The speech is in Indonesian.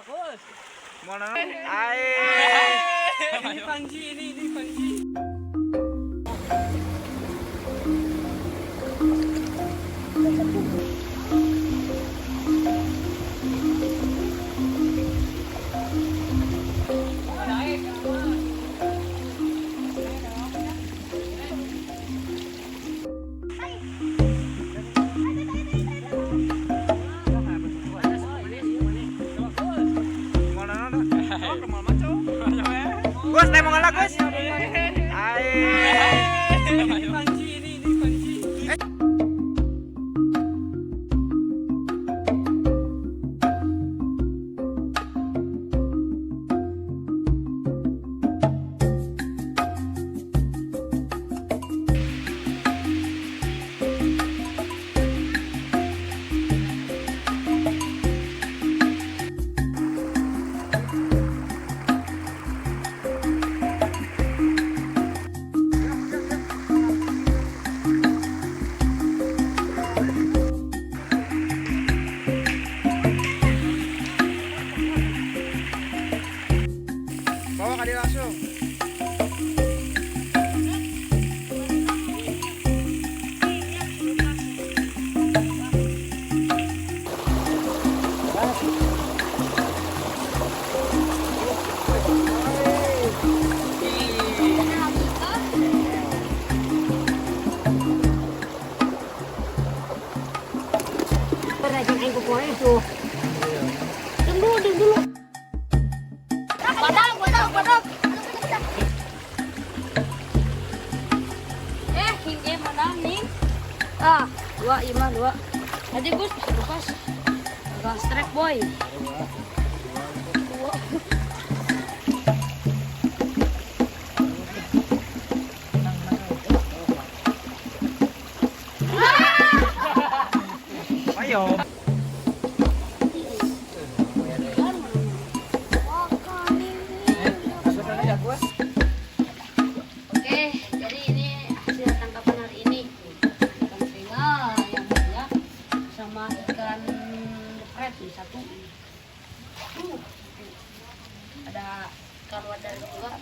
Mana? Ini Panji, ini Panji. Gus, naik mau ngelak Gus? Ini Panji, ini Panji. Bawa kali langsung. Perajin kuku itu. Dulu. Padang. Hingga mana nih? Dua. Tadi Gus lepas. Gas trek boy. Ayo. Oke, jadi ini hasil tangkapan hari ini. Ikan singa yang mulia sama ikan red nih satu. Ada ikan wadah juga.